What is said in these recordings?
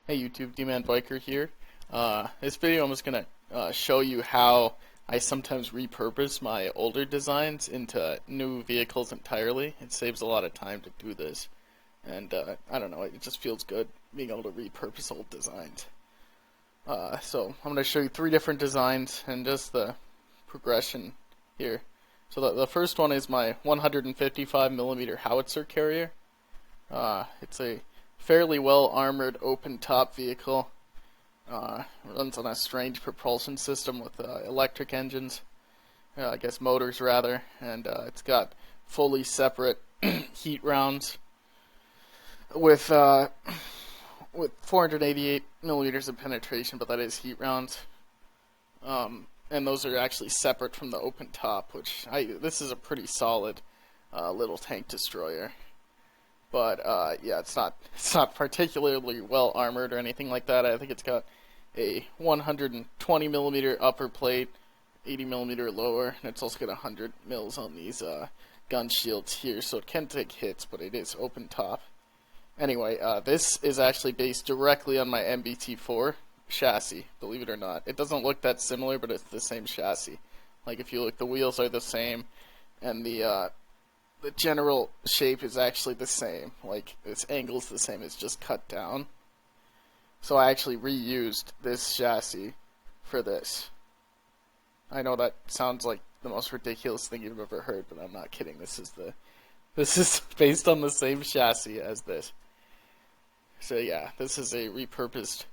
Hey YouTube, GMod Biker here. This video I'm just gonna show you how I sometimes repurpose my older designs into new vehicles entirely. It saves a lot of time to do this, and I don't know, it just feels good being able to repurpose old designs. So I'm gonna show you three different designs and just the progression here. So the first one is my 155mm howitzer carrier. It's a fairly well armored open top vehicle. Runs on a strange propulsion system with electric engines, I guess motors rather, and it's got fully separate heat rounds with 488 millimeters of penetration, but that is heat rounds. And those are actually separate from the open top, this is a pretty solid little tank destroyer. But yeah, it's not particularly well armored or anything like that. I think it's got a 120 millimeter upper plate, 80 millimeter lower, and it's also got 100 mils on these gun shields here, so it can take hits, but it is open top. Anyway, this is actually based directly on my MBT4 chassis, believe it or not. It doesn't look that similar, but it's the same chassis. Like if you look, the wheels are the same, and the general shape is actually the same. Like its angle is the same, it's just cut down. So I actually reused this chassis for this. I know that sounds like the most ridiculous thing you've ever heard, but I'm not kidding. This is based on the same chassis as this. So yeah, this is a repurposed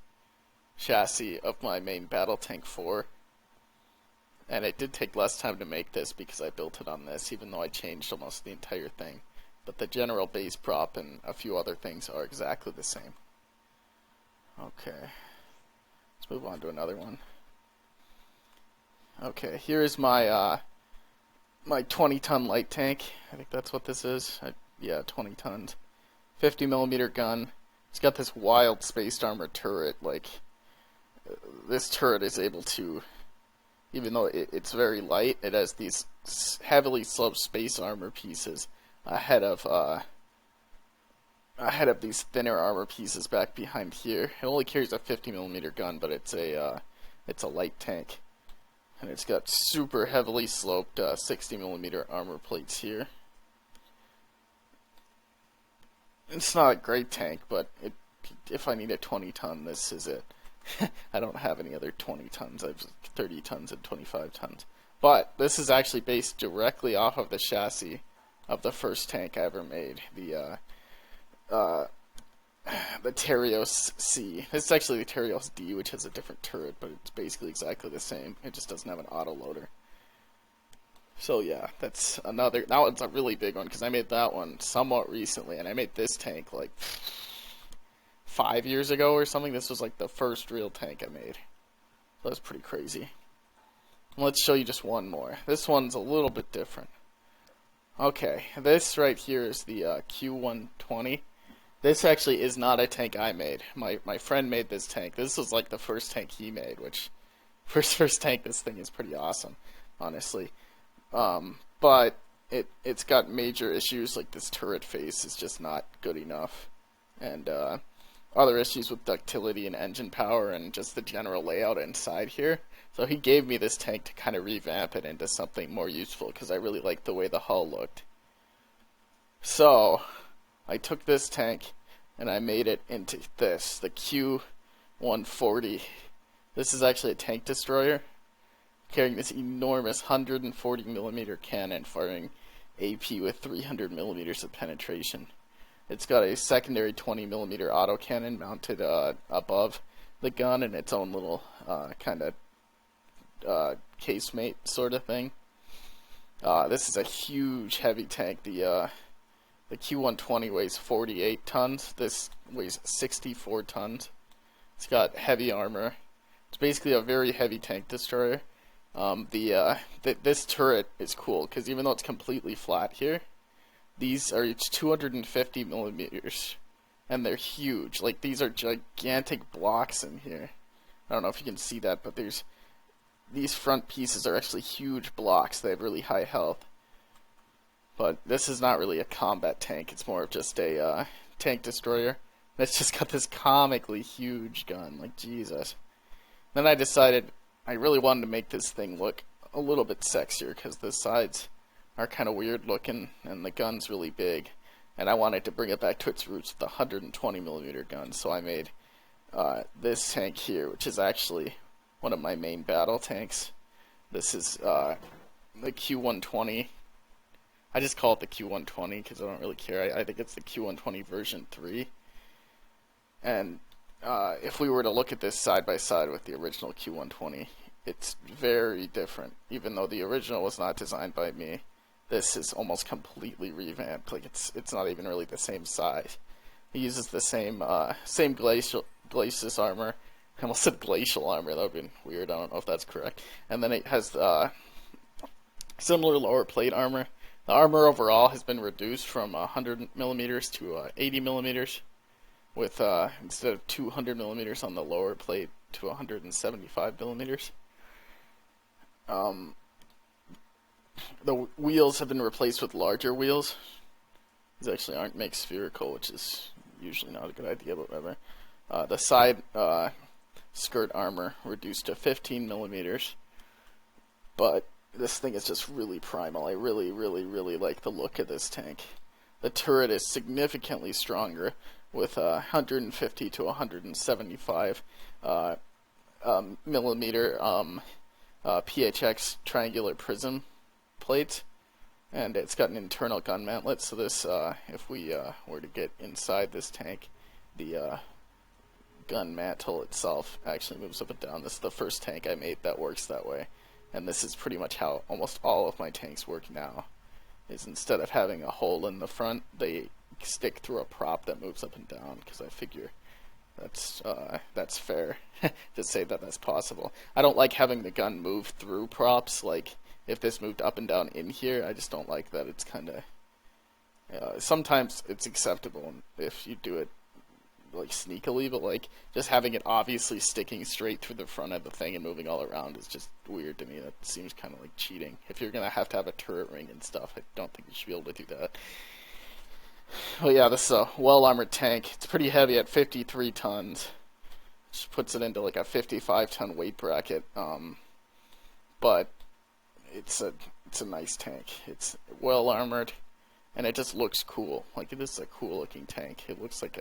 chassis of my main battle tank 4. And it did take less time to make this because I built it on this, even though I changed almost the entire thing. But the general base prop and a few other things are exactly the same. Okay, let's move on to another one. Okay, here is my my 20-ton light tank. I think that's what this is. Yeah, 20 tons. 50 millimeter gun. It's got this wild spaced armor turret. Like, this turret is able to, even though it's very light, it has these heavily sloped space armor pieces ahead of these thinner armor pieces back behind here. It only carries a 50 millimeter gun, but it's a light tank, and it's got super heavily sloped 60 millimeter armor plates here. It's not a great tank, but if I need a 20 ton, this is it. I don't have any other 20 tons. I have 30 tons and 25 tons. But this is actually based directly off of the chassis of the first tank I ever made, the Terios C. This is actually the Terios D, which has a different turret, but it's basically exactly the same. It just doesn't have an autoloader. So yeah, that one's a really big one, because I made that one somewhat recently, and I made this tank like 5 years ago or something. This was like the first real tank I made. So that's pretty crazy. Let's show you just one more. This one's a little bit different. Okay, this right here is the Q120. This actually is not a tank I made. My friend made this tank. This was like the first tank he made, which first tank, this thing is pretty awesome, honestly. But it's got major issues, like this turret face is just not good enough, and other issues with ductility and engine power and just the general layout inside here. So he gave me this tank to kind of revamp it into something more useful, because I really liked the way the hull looked. So I took this tank and I made it into this, the Q140. This is actually a tank destroyer carrying this enormous 140 millimeter cannon firing AP with 300 millimeters of penetration. It's got a secondary 20 millimeter autocannon mounted above the gun in its own little kind of casemate sort of thing. This is a huge heavy tank. The Q120 weighs 48 tons. This weighs 64 tons. It's got heavy armor. It's basically a very heavy tank destroyer. This turret is cool because even though it's completely flat here, these are each 250 millimeters, and they're huge. Like, these are gigantic blocks in here. I don't know if you can see that, but these front pieces are actually huge blocks. They have really high health. But this is not really a combat tank. It's more of just a tank destroyer. It's just got this comically huge gun, like Jesus. Then I decided I really wanted to make this thing look a little bit sexier because the sides are kind of weird looking and the gun's really big. And I wanted to bring it back to its roots with the 120 millimeter gun, so I made this tank here, which is actually one of my main battle tanks. This is the Q120. I just call it the Q120 because I don't really care. I think it's the Q120 version 3. And if we were to look at this side by side with the original Q120, it's very different. Even though the original was not designed by me, this is almost completely revamped. Like it's not even really the same size. It uses the same glacis armor. I almost said glacial armor. That would have been weird. I don't know if that's correct. And then it has similar lower plate armor. The armor overall has been reduced from 100 millimeters to 80 millimeters, with instead of 200 millimeters on the lower plate to 175 millimeters. The wheels have been replaced with larger wheels. These actually aren't made spherical, which is usually not a good idea, but whatever. The side skirt armor reduced to 15 millimeters, but this thing is just really primal. I really, really, really like the look of this tank. The turret is significantly stronger with 150 to 175 millimeter PHX triangular prism plate, and it's got an internal gun mantlet. So this, if we were to get inside this tank, the gun mantle itself actually moves up and down. This is the first tank I made that works that way, and this is pretty much how almost all of my tanks work now. Is instead of having a hole in the front, they stick through a prop that moves up and down, because I figure that's fair to say that that's possible. I don't like having the gun move through props. Like if this moved up and down in here, I just don't like that. It's kind of sometimes it's acceptable if you do it like sneakily, but like just having it obviously sticking straight through the front of the thing and moving all around is just weird to me. That seems kind of like cheating. If you're gonna have to have a turret ring and stuff, I don't think you should be able to do that. Well, yeah, this is a well-armored tank. It's pretty heavy at 53 tons, which puts it into like a 55-ton weight bracket. But it's a nice tank. It's well-armored, and it just looks cool. Like, it is a cool-looking tank. It looks like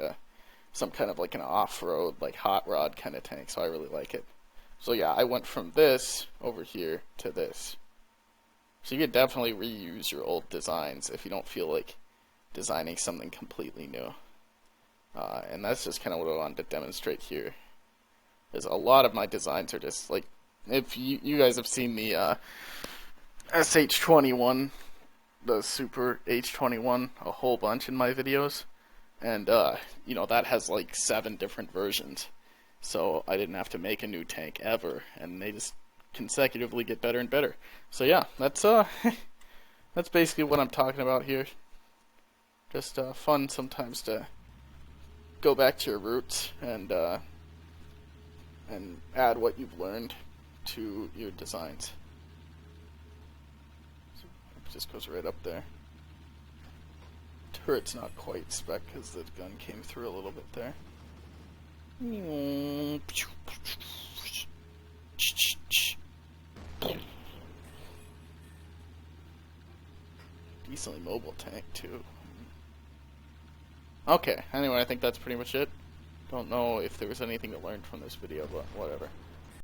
some kind of like an off-road, like hot rod kind of tank, so I really like it. So yeah, I went from this over here to this. So you could definitely reuse your old designs if you don't feel like designing something completely new. And that's just kind of what I wanted to demonstrate here. Is a lot of my designs are just like, if you guys have seen the SH21, the Super H21, a whole bunch in my videos. And, you know, that has like 7 different versions. So I didn't have to make a new tank ever. And they just consecutively get better and better. So yeah, that's that's basically what I'm talking about here. Just fun sometimes to go back to your roots and add what you've learned to your designs. So it just goes right up there. Turret's not quite spec because the gun came through a little bit there. Decently mobile tank too. Okay, anyway, I think that's pretty much it. Don't know if there was anything to learn from this video, but whatever.